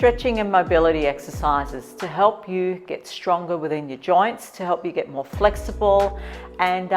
stretching and mobility exercises to help you get stronger within your joints, to help you get more flexible, and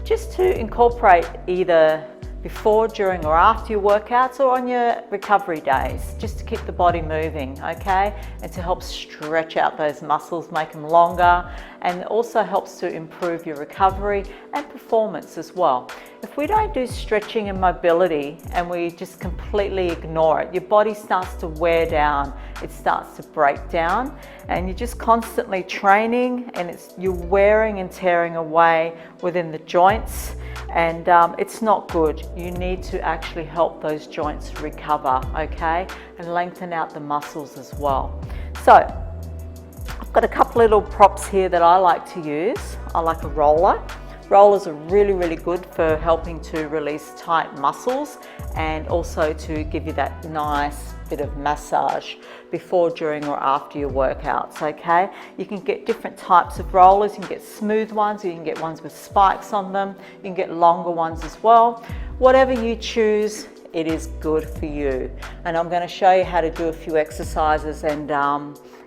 just to incorporate either before, during or after your workouts or on your recovery days, just to keep the body moving, okay? And to help stretch out those muscles, make them longer, and also helps to improve your recovery and performance as well. If we don't do stretching and mobility and we just completely ignore it, your body starts to wear down, it starts to break down, and you're just constantly training and you're wearing and tearing away within the joints, and it's not good. You need to actually help those joints recover, okay, and lengthen out the muscles as well. So I've got a couple little props here that I like to use. I like a roller. Rollers are really good for helping to release tight muscles and also to give you that nice bit of massage before, during or after your workouts, okay? You can get different types of rollers. You can get smooth ones, you can get ones with spikes on them, you can get longer ones as well. Whatever you choose, it is good for you. And I'm going to show you how to do a few exercises and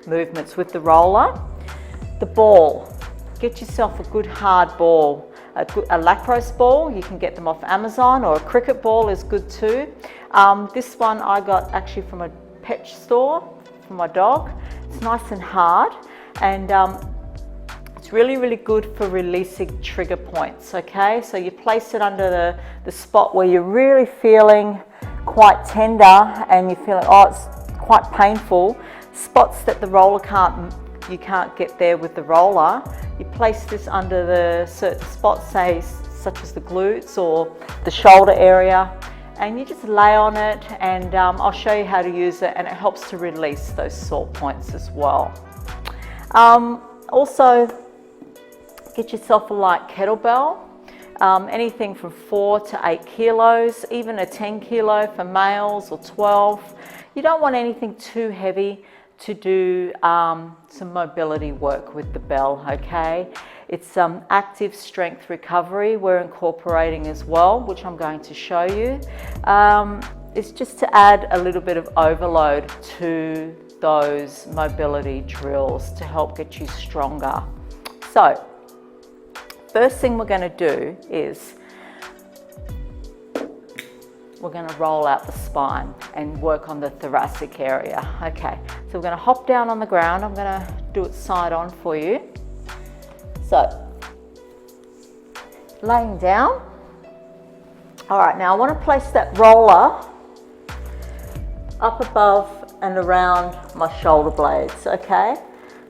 movements with the roller. The ball, get yourself a good hard ball. A lacrosse ball, you can get them off Amazon, or a cricket ball is good too. This one I got actually from a pet store for my dog. It's nice and hard, and it's really good for releasing trigger points, okay? So you place it under the spot where you're really feeling quite tender and you're feeling, oh, it's quite painful. Spots that the roller you can't get there with the roller. You place this under the certain spots, say such as the glutes or the shoulder area, and you just lay on it, and I'll show you how to use it, and it helps to release those sore points as well. Also, get yourself a light kettlebell, anything from 4 to 8 kilos, even a 10 kilo for males, or 12. You don't want anything too heavy to do some mobility work with the bell, okay? It's active strength recovery we're incorporating as well, which I'm going to show you. It's just to add a little bit of overload to those mobility drills to help get you stronger. So, first thing we're going to do is we're going to roll out the spine and work on the thoracic area. Okay, so we're going to hop down on the ground. I'm going to do it side on for you. So, laying down. All right, now I want to place that roller up above and around my shoulder blades, okay?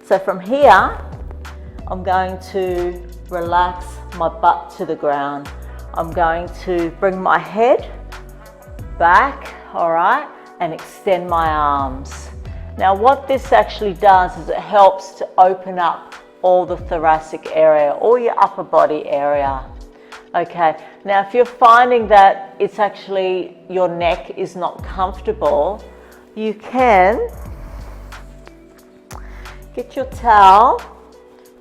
So from here, I'm going to relax my butt to the ground. I'm going to bring my head back, all right, and extend my arms. Now what this actually does is it helps to open up all the thoracic area, all your upper body area. Okay, now if you're finding that it's actually your neck is not comfortable, you can get your towel,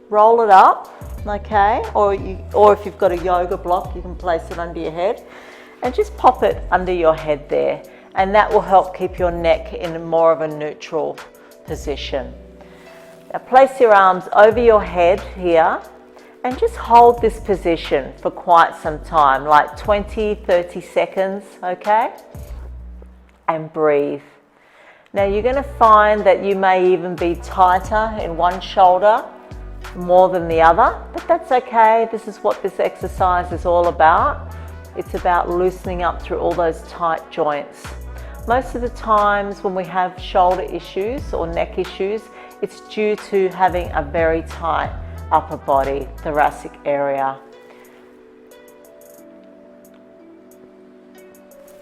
roll it up, okay, or if you've got a yoga block, you can place it under your head and just pop it under your head there, and that will help keep your neck in more of a neutral position. Now place your arms over your head here and just hold this position for quite some time, like 20-30 seconds, okay? And breathe. Now you're going to find that you may even be tighter in one shoulder more than the other, but that's okay. This is what this exercise is all about. It's about loosening up through all those tight joints. Most of the times when we have shoulder issues or neck issues, it's due to having a very tight upper body, thoracic area.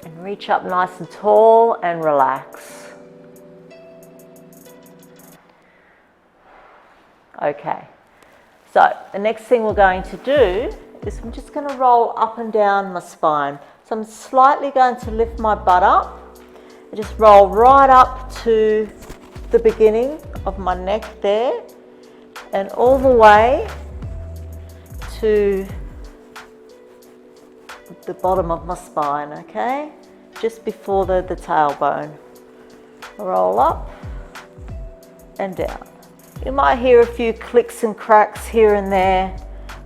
And reach up nice and tall and relax. Okay, so the next thing we're going to do is I'm just going to roll up and down my spine. So I'm slightly going to lift my butt up and just roll right up to the beginning of my neck there and all the way to the bottom of my spine, okay? Just before the tailbone. Roll up and down. You might hear a few clicks and cracks here and there,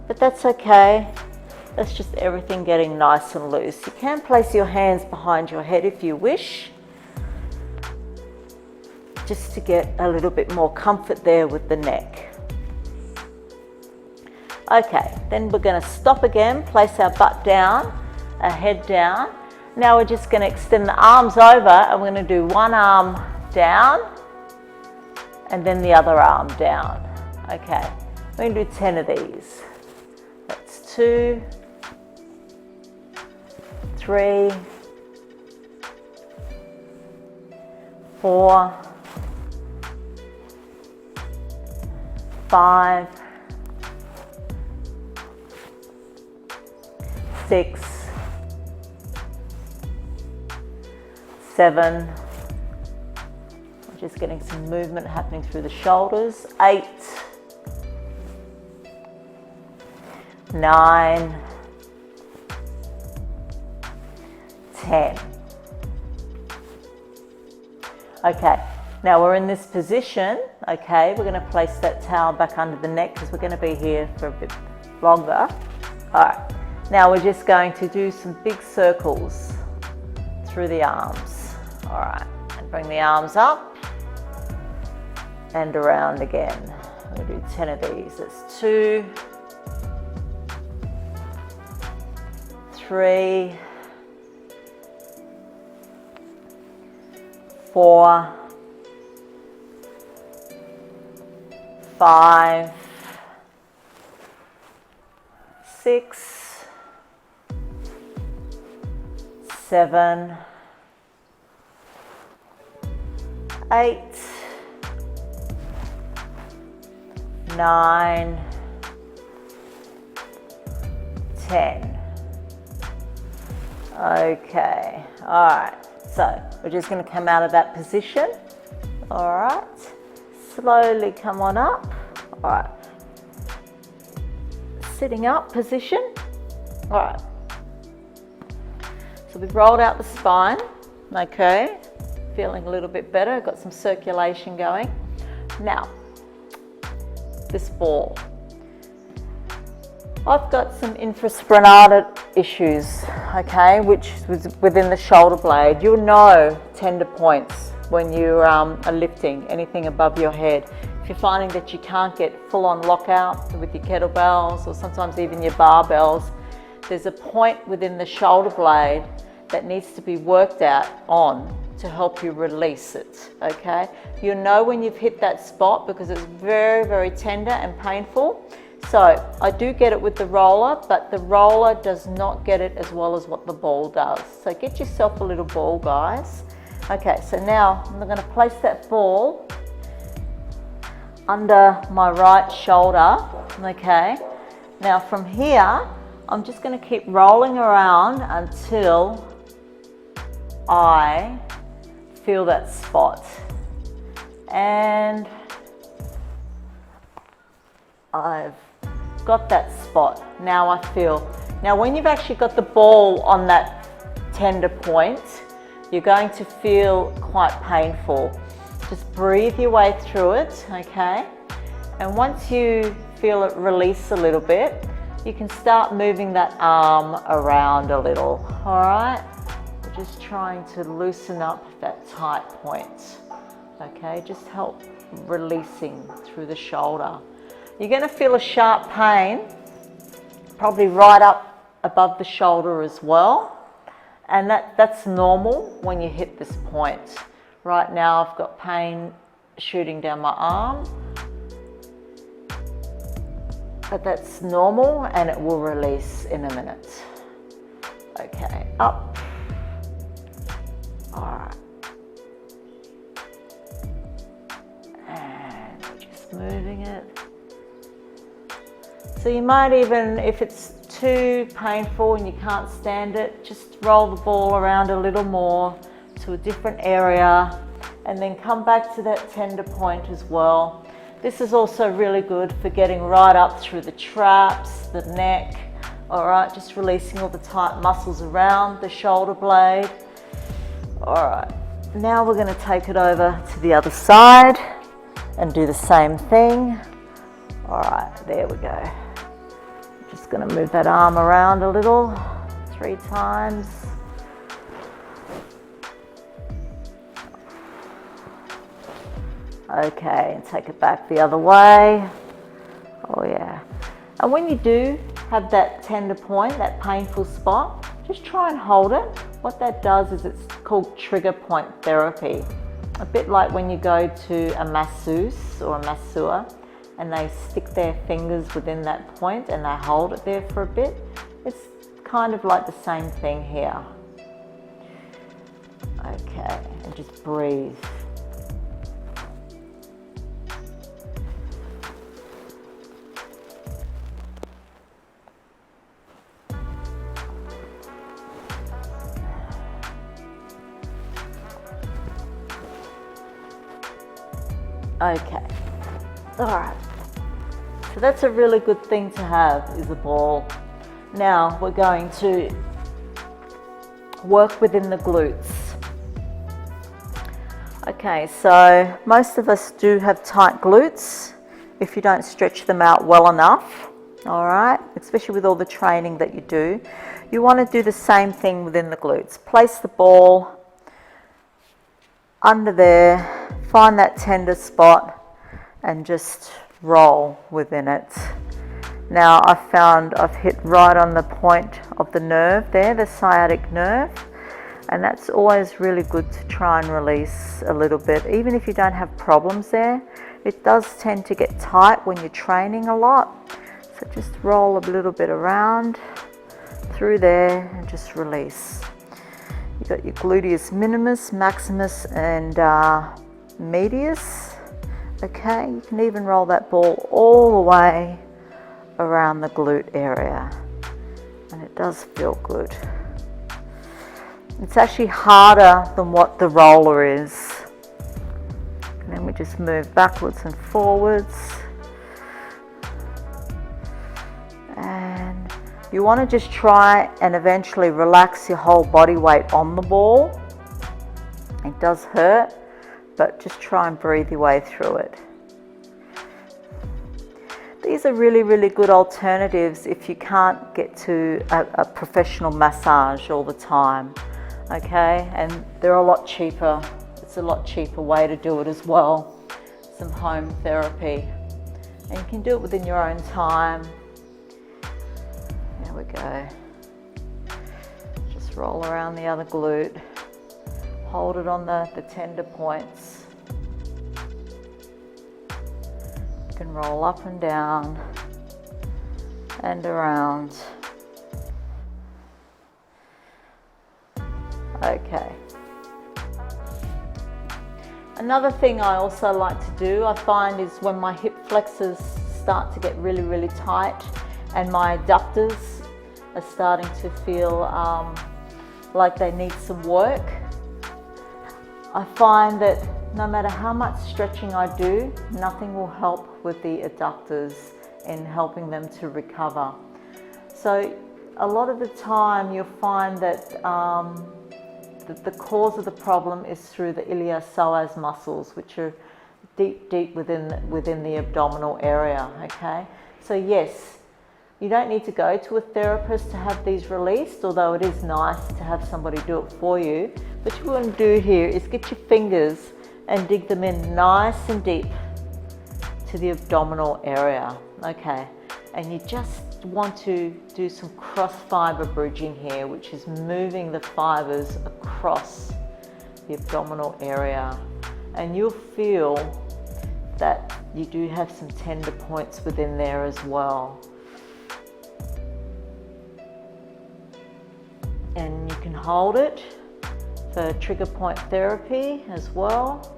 but that's okay. That's just everything getting nice and loose. You can place your hands behind your head if you wish, just to get a little bit more comfort there with the neck. Okay, then we're going to stop again, place our butt down, our head down. Now we're just going to extend the arms over, and we're going to do one arm down and then the other arm down. Okay, we're going to do 10 of these. That's 2, 3, 4, 5, 6, 7, just getting some movement happening through the shoulders, 8, 9, 10. Okay, now we're in this position. Okay, we're going to place that towel back under the neck because we're going to be here for a bit longer. All right, now we're just going to do some big circles through the arms. All right, and bring the arms up and around again. We're going to do 10 of these. That's 2, 3, 4, 5, 6, 7, 8, 9, 10. Okay, all right, so we're just going to come out of that position. All right, slowly come on up. All right, sitting up position. All right, so we've rolled out the spine. Okay, feeling a little bit better, got some circulation going. Now, this ball. I've got some infraspinatus issues, okay, which was within the shoulder blade. You'll know tender points when you are lifting anything above your head. If you're finding that you can't get full-on lockout with your kettlebells or sometimes even your barbells, there's a point within the shoulder blade that needs to be worked out on to help you release it, okay? You'll know when you've hit that spot because it's very, very tender and painful. So I do get it with the roller, but the roller does not get it as well as what the ball does. So get yourself a little ball, guys. Okay, so now I'm going to place that ball under my right shoulder, okay? Now from here, I'm just going to keep rolling around until I feel that spot. And I've got that spot. Now I feel. Now when you've actually got the ball on that tender point, you're going to feel quite painful. Just breathe your way through it, okay? And once you feel it release a little bit, you can start moving that arm around a little, all right? We're just trying to loosen up that tight point, okay? Just help releasing through the shoulder. You're going to feel a sharp pain, probably right up above the shoulder as well. And that's normal when you hit this point. Right now I've got pain shooting down my arm, but that's normal and it will release in a minute. Okay, up. All right. And we're just moving it. So you might even, if it's too painful and you can't stand it, just roll the ball around a little more to a different area and then come back to that tender point as well. This is also really good for getting right up through the traps, the neck. All right, just releasing all the tight muscles around the shoulder blade. All right, now we're going to take it over to the other side. and do the same thing. All right, there we go. Just going to move that arm around a little, 3 times. Okay, and take it back the other way. Oh yeah. And when you do have that tender point, that painful spot, just try and hold it. What that does is it's called trigger point therapy. A bit like when you go to a masseuse or a masseur and they stick their fingers within that point and they hold it there for a bit. It's kind of like the same thing here. Okay, and just breathe. Okay, all right, so that's a really good thing to have, is a ball. Now we're going to work within the glutes. Okay, so most of us do have tight glutes if you don't stretch them out well enough, all right, especially with all the training that you do. You want to do the same thing within the glutes. Place the ball under there, find that tender spot and just roll within it. Now I've found I've hit right on the point of the nerve there, the sciatic nerve, and that's always really good to try and release a little bit. Even if you don't have problems there, it does tend to get tight when you're training a lot. So just roll a little bit around through there and just release. You've got your gluteus minimus, maximus and medius. Okay, you can even roll that ball all the way around the glute area and it does feel good. It's actually harder than what the roller is. And then we just move backwards and forwards. And you want to just try and eventually relax your whole body weight on the ball. It does hurt, but just try and breathe your way through it. These are really, really good alternatives if you can't get to a professional massage all the time, okay? And they're a lot cheaper. It's a lot cheaper way to do it as well, some home therapy. And you can do it within your own time. There we go. Just roll around the other glute. Hold it on the tender points. You can roll up and down and around. Okay. Another thing I also like to do, I find, is when my hip flexors start to get really, really tight and my adductors are starting to feel like they need some work. I find that no matter how much stretching I do, nothing will help with the adductors in helping them to recover. So a lot of the time you'll find that the cause of the problem is through the iliopsoas muscles, which are deep within the abdominal area, okay? So yes, you don't need to go to a therapist to have these released, although it is nice to have somebody do it for you. What you want to do here is get your fingers and dig them in nice and deep to the abdominal area, okay? And you just want to do some cross fiber bridging here, which is moving the fibers across the abdominal area. And you'll feel that you do have some tender points within there as well. And you can hold it for trigger point therapy as well.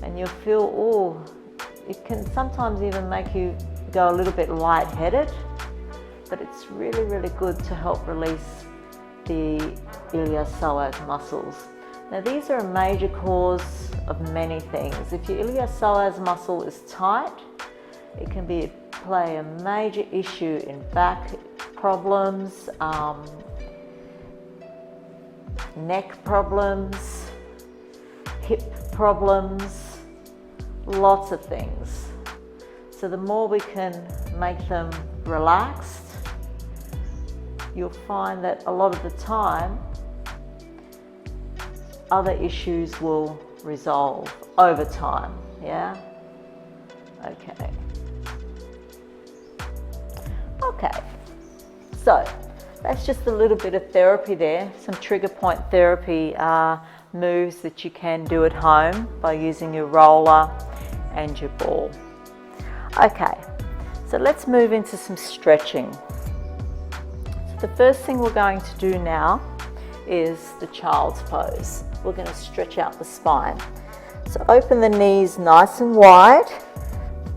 And you'll feel, oh, it can sometimes even make you go a little bit lightheaded, but it's really, really good to help release the iliopsoas muscles. Now these are a major cause of many things. If your iliopsoas muscle is tight, it can play a major issue in back problems, neck problems, hip problems, lots of things. So the more we can make them relaxed, you'll find that a lot of the time, other issues will resolve over time, yeah? Okay. Okay, so that's just a little bit of therapy there, some trigger point therapy moves that you can do at home by using your roller and your ball. Okay, so let's move into some stretching. So the first thing we're going to do now is the child's pose. We're going to stretch out the spine. So open the knees nice and wide,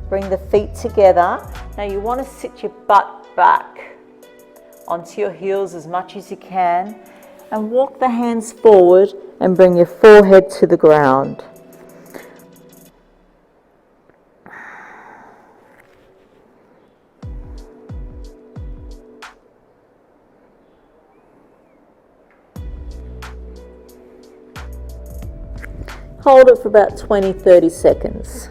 bring the feet together. Now you want to sit your butt back onto your heels as much as you can and walk the hands forward and bring your forehead to the ground. Hold it for about 20-30 seconds.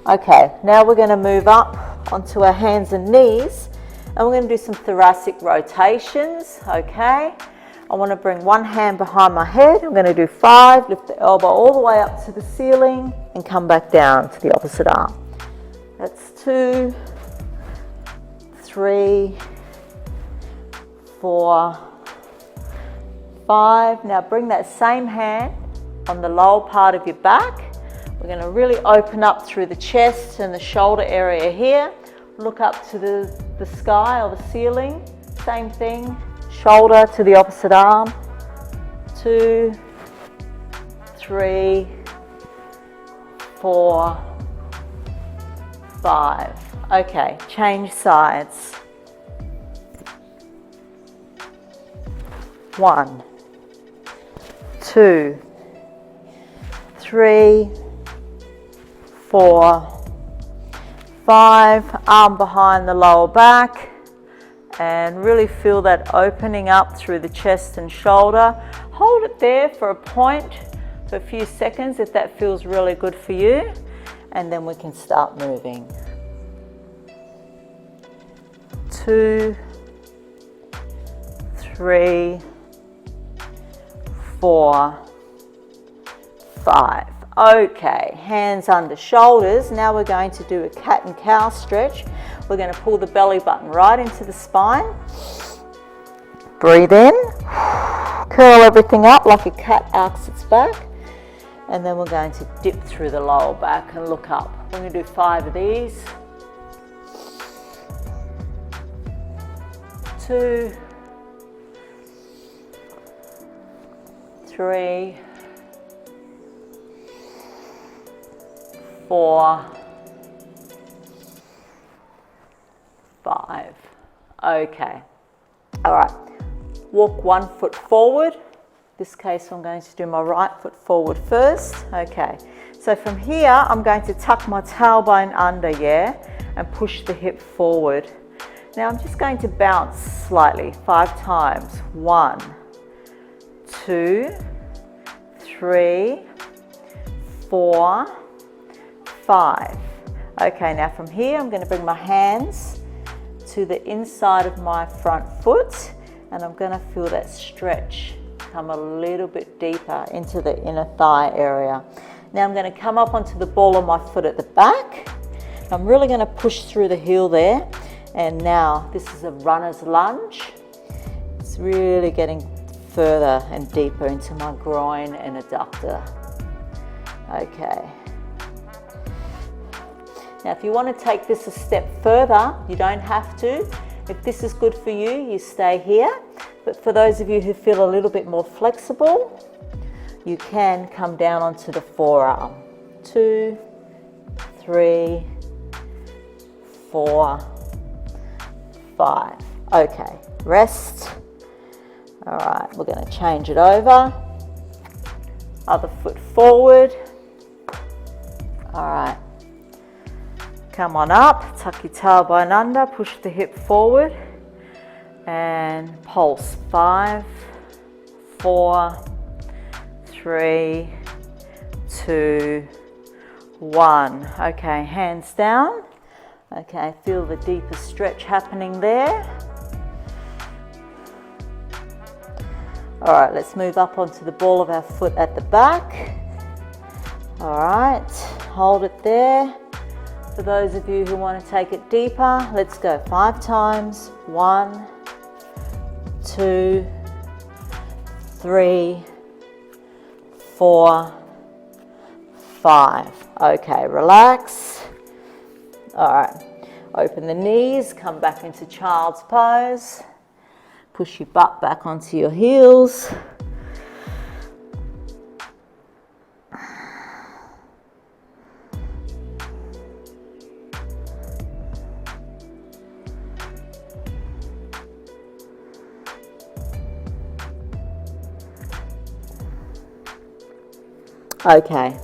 Okay, now we're going to move up onto our hands and knees and we're going to do some thoracic rotations. Okay, I want to bring one hand behind my head. I'm going to do 5, lift the elbow all the way up to the ceiling and come back down to the opposite arm. That's 2, 3, 4, 5. Now bring that same hand on the lower part of your back. We're going to really open up through the chest and the shoulder area here. Look up to the sky or the ceiling. Same thing. Shoulder to the opposite arm. 2, 3, 4, 5. Okay, change sides. 1, 2, 3, 4, 5, arm behind the lower back, and really feel that opening up through the chest and shoulder. Hold it there for a point for a few seconds if that feels really good for you, and then we can start moving. 2, 3, 4, 5. Okay, hands under shoulders. Now we're going to do a cat and cow stretch. We're going to pull the belly button right into the spine. Breathe in. Curl everything up like a cat arcs its back. And then we're going to dip through the lower back and look up. We're going to do 5 of these. 2, 3, 4, 5. Okay. All right. Walk 1 foot forward. In this case, I'm going to do my right foot forward first. Okay. So from here, I'm going to tuck my tailbone under, yeah, and push the hip forward. Now I'm just going to bounce slightly 5 times. 1, 2, 3, 4, 5. Okay, now from here I'm going to bring my hands to the inside of my front foot and I'm going to feel that stretch come a little bit deeper into the inner thigh area. Now I'm going to come up onto the ball of my foot at the back. I'm really going to push through the heel there, and now this is a runner's lunge. It's really getting further and deeper into my groin and adductor. Okay. Now if you want to take this a step further, you don't have to. If this is good for you, you stay here. But for those of you who feel a little bit more flexible, you can come down onto the forearm. 2, 3, 4, 5. Okay, rest. All right, we're going to change it over. Other foot forward. All right. Come on up, tuck your tailbone under, push the hip forward and pulse. 5, 4, 3, 2, 1. Okay, hands down. Okay, feel the deeper stretch happening there. All right, let's move up onto the ball of our foot at the back. All right, hold it there. For those of you who want to take it deeper, let's go 5 times. 1, 2, 3, 4, 5. Okay, relax. All right, open the knees, come back into child's pose. Push your butt back onto your heels. Okay,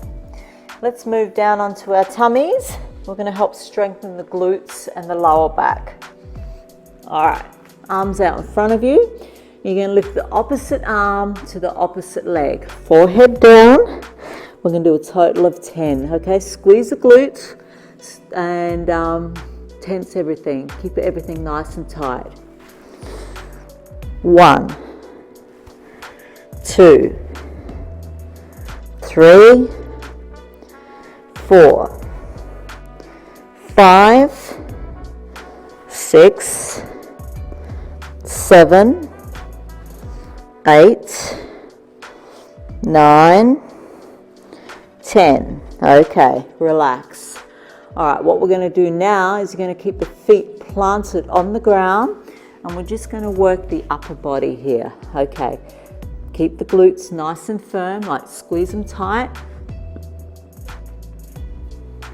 let's move down onto our tummies. We're going to help strengthen the glutes and the lower back. All right, arms out in front of you. You're going to lift the opposite arm to the opposite leg. Forehead down. We're going to do a total of 10. Okay, squeeze the glutes and tense everything. Keep everything nice and tight. 1, 2, 3, 4, 5, 6, 7, 8, 9, 10. Okay, relax. All right, what we're going to do now is you're going to keep the feet planted on the ground, and we're just going to work the upper body here. Okay, keep the glutes nice and firm, like squeeze them tight.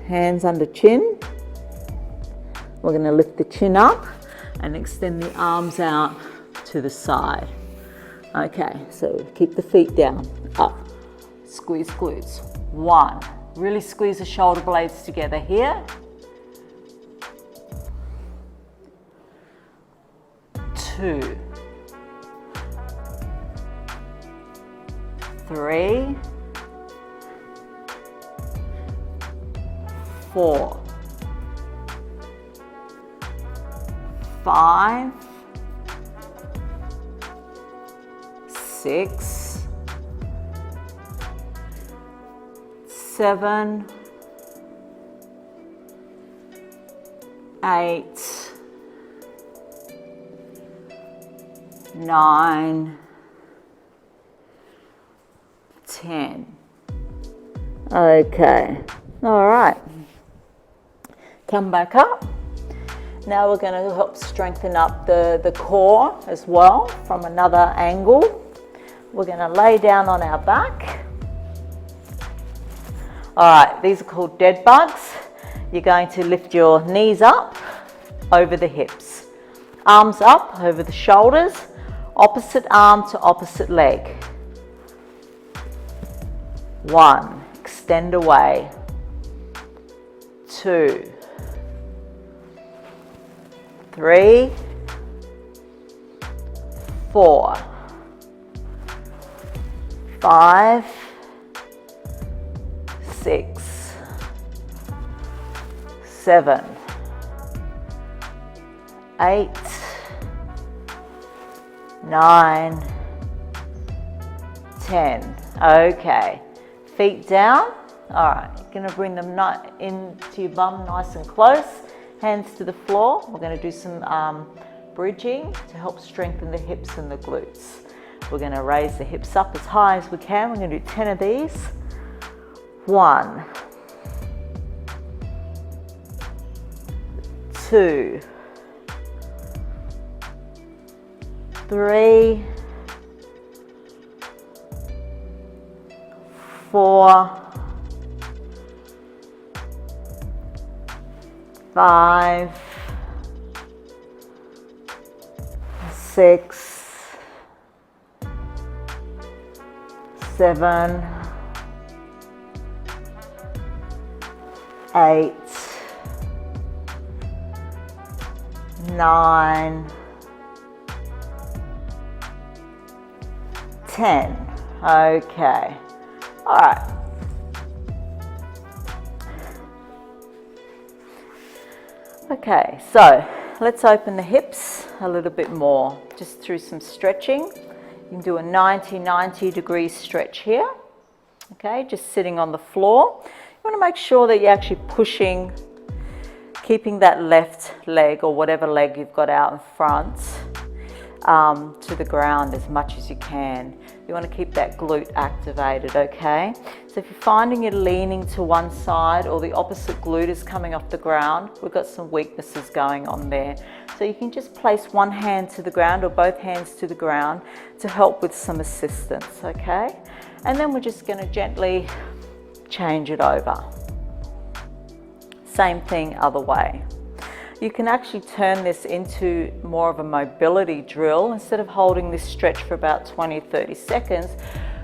Hands under chin. We're going to lift the chin up and extend the arms out to the side. Okay, so keep the feet down, up, squeeze glutes. 1, really squeeze the shoulder blades together here. 2, 3, 4, 5, 6, 7, 8, 9, 10. Okay, all right. Come back up. Now we're going to help strengthen up the core as well from another angle. We're going to lay down on our back. All right, these are called dead bugs. You're going to lift your knees up over the hips, arms up over the shoulders, opposite arm to opposite leg. 1, extend away. 2, 3, 4, 5, 6, 7, 8, 9, 10. Okay, feet down. All right, you're going to bring them into your bum nice and close. Hands to the floor. We're going to do some bridging to help strengthen the hips and the glutes. We're going to raise the hips up as high as we can. We're going to do 10 of these. 1, 2, 3, 4, 5, 6, 7, 8, 9, 10. Okay. All right. Okay, so let's open the hips a little bit more, just through some stretching. You can do a 90 degree stretch here. Okay, just sitting on the floor. You want to make sure that you're actually pushing, keeping that left leg or whatever leg you've got out in front to the ground as much as you can. You want to keep that glute activated, okay? So if you're finding you're leaning to one side or the opposite glute is coming off the ground, we've got some weaknesses going on there. So you can just place one hand to the ground or both hands to the ground to help with some assistance, okay? And then we're just going to gently change it over. Same thing other way. You can actually turn this into more of a mobility drill. Instead of holding this stretch for about 20-30 seconds,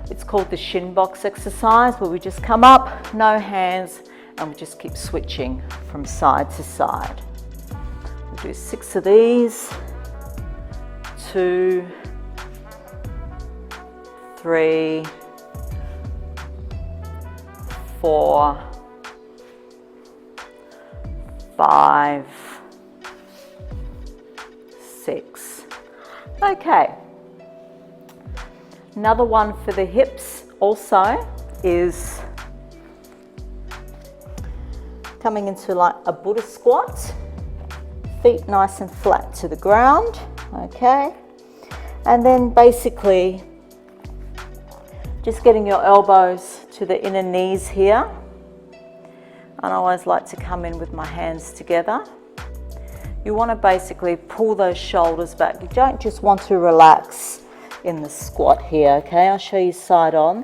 it's called the shin box exercise, where we just come up, no hands, and we just keep switching from side to side. We'll do 6 of these, 2, 3, 4, 5, 6. Okay. Another one for the hips also is coming into like a Buddha squat. Feet nice and flat to the ground. Okay. And then basically just getting your elbows to the inner knees here. And I always like to come in with my hands together. You want to basically pull those shoulders back. You don't just want to relax in the squat here, okay? I'll show you side on.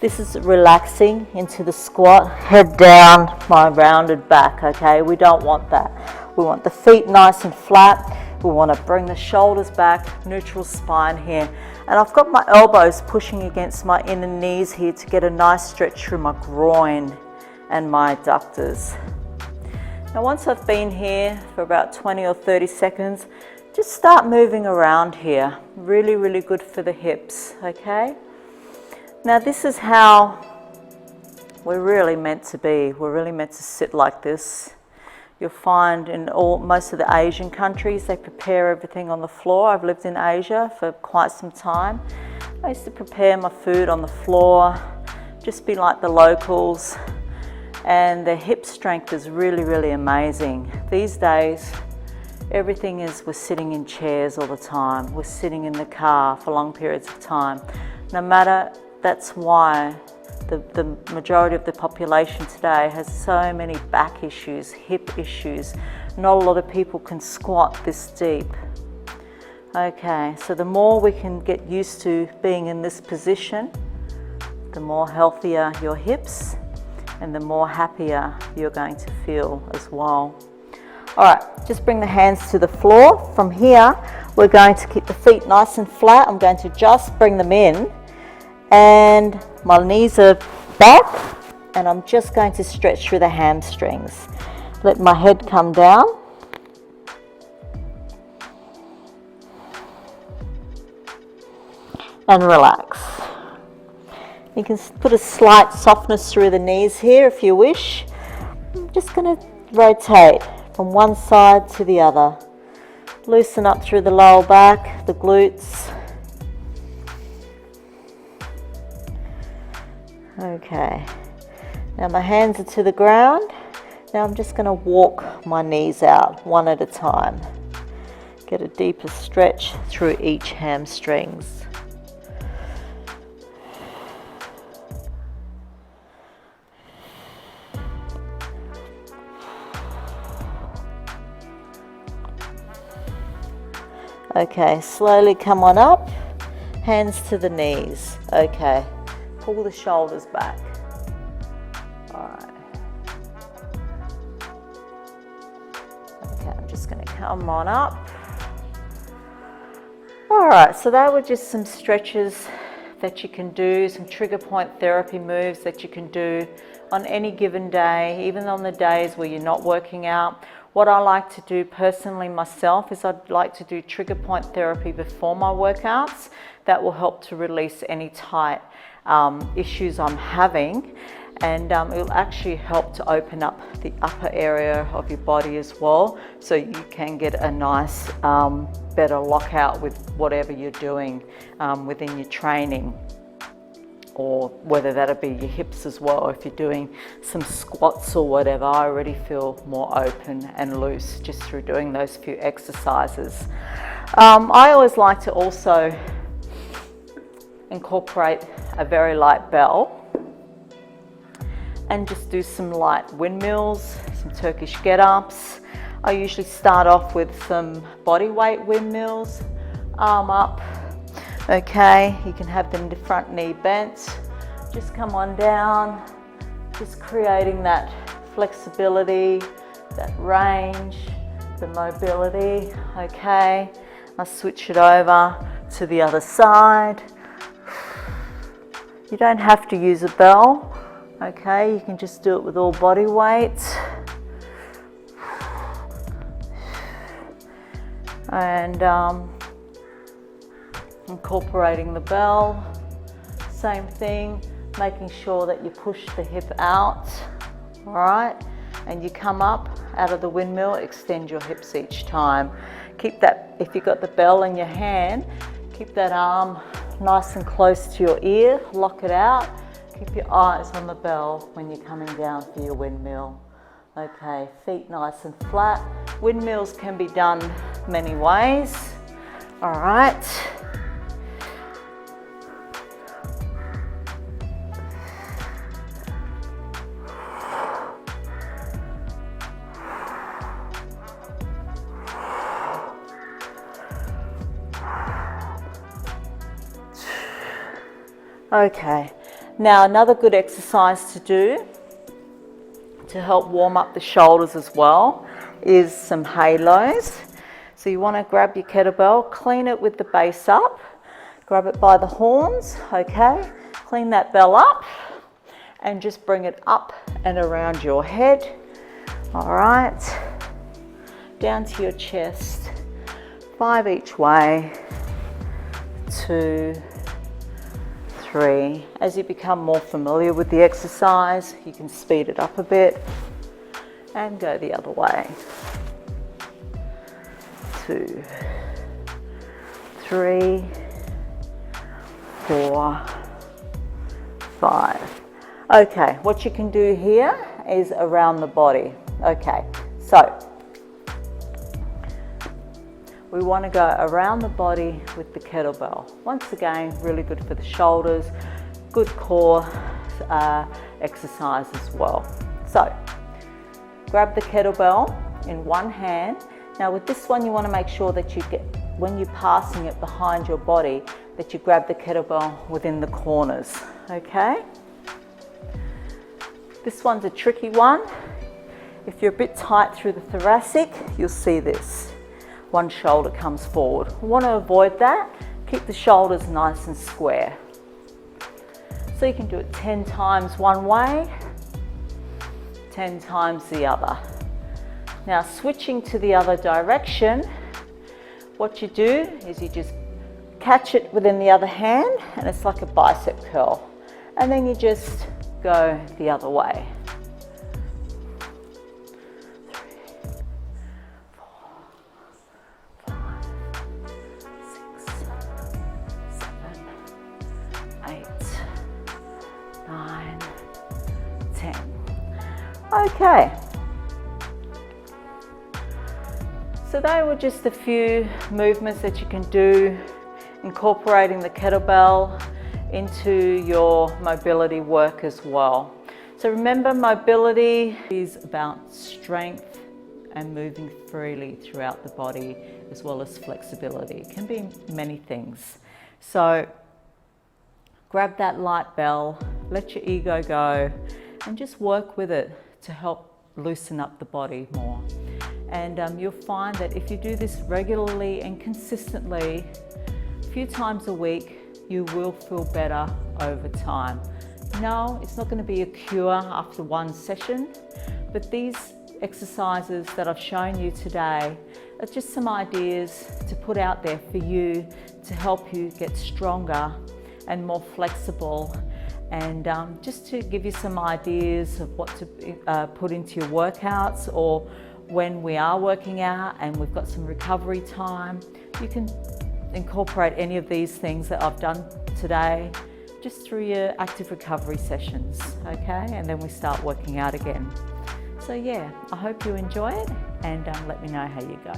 This is relaxing into the squat, head down, my rounded back, okay? We don't want that. We want the feet nice and flat. We want to bring the shoulders back, neutral spine here. And I've got my elbows pushing against my inner knees here to get a nice stretch through my groin and my adductors. Now once I've been here for about 20 or 30 seconds, just start moving around here. Really, really good for the hips, okay? Now this is how we're really meant to be. We're really meant to sit like this. You'll find in most of the Asian countries, they prepare everything on the floor. I've lived in Asia for quite some time. I used to prepare my food on the floor, just be like the locals. And the hip strength is really, really amazing. These days, everything is, we're sitting in chairs all the time. We're sitting in the car for long periods of time. No matter, that's why the majority of the population today has so many back issues, hip issues. Not a lot of people can squat this deep. Okay, so the more we can get used to being in this position, the more healthier your hips, and the more happier you're going to feel as well. All right, just bring the hands to the floor. From here, we're going to keep the feet nice and flat. I'm going to just bring them in, and my knees are back, and I'm just going to stretch through the hamstrings. Let my head come down. And relax. You can put a slight softness through the knees here if you wish. I'm just going to rotate from one side to the other. Loosen up through the lower back, the glutes. Okay. Now my hands are to the ground. Now I'm just going to walk my knees out one at a time. Get a deeper stretch through each hamstrings. Okay, slowly come on up, hands to the knees. Okay, pull the shoulders back. All right. Okay, I'm just going to come on up. All right, so that were just some stretches that you can do, some trigger point therapy moves that you can do on any given day, even on the days where you're not working out. What I like to do personally myself is I'd like to do trigger point therapy before my workouts. That will help to release any tight issues I'm having. and it will actually help to open up the upper area of your body as well, so you can get a nice better lockout with whatever you're doing within your training, or whether that'll be your hips as well. If you're doing some squats or whatever, I already feel more open and loose just through doing those few exercises. I always like to also incorporate a very light bell and just do some light windmills, some Turkish get-ups. I usually start off with some body weight windmills, arm up. Okay, you can have them the front knee bent. Just come on down, just creating that flexibility, that range, the mobility. Okay, I'll switch it over to the other side. You don't have to use a bell. Okay, you can just do it with all body weight. And incorporating the bell, same thing, making sure that you push the hip out, all right? And you come up out of the windmill, extend your hips each time. Keep that, if you've got the bell in your hand, keep that arm nice and close to your ear, lock it out. Keep your eyes on the bell when you're coming down for your windmill. Okay, feet nice and flat. Windmills can be done many ways, all right? Okay, now another good exercise to do to help warm up the shoulders as well is some halos. So you want to grab your kettlebell, clean it with the base up, grab it by the horns, okay? Clean that bell up and just bring it up and around your head, all right? Down to your chest, 5 each way, 2, 3. As you become more familiar with the exercise, you can speed it up a bit and go the other way. 2, 3, 4, 5. Okay, what you can do here is around the body. Okay, so we want to go around the body with the kettlebell. Once again, really good for the shoulders, good core exercise as well. So, grab the kettlebell in one hand. Now with this one, you want to make sure that you get, when you're passing it behind your body, that you grab the kettlebell within the corners, okay? This one's a tricky one. If you're a bit tight through the thoracic, you'll see this. One shoulder comes forward. We want to avoid that. Keep the shoulders nice and square. So you can do it 10 times one way, 10 times the other. Now switching to the other direction, what you do is you just catch it within the other hand and it's like a bicep curl. And then you just go the other way. 9, 10. Okay. So they were just a few movements that you can do, incorporating the kettlebell into your mobility work as well. So remember, mobility is about strength and moving freely throughout the body, as well as flexibility. It can be many things. So grab that light bell, let your ego go, and just work with it to help loosen up the body more. And you'll find that if you do this regularly and consistently, a few times a week, you will feel better over time. No, it's not going to be a cure after one session, but these exercises that I've shown you today are just some ideas to put out there for you to help you get stronger and more flexible and just to give you some ideas of what to put into your workouts, or when we are working out and we've got some recovery time, you can incorporate any of these things that I've done today just through your active recovery sessions, okay? And then we start working out again. So yeah, I hope you enjoy it, and let me know how you go.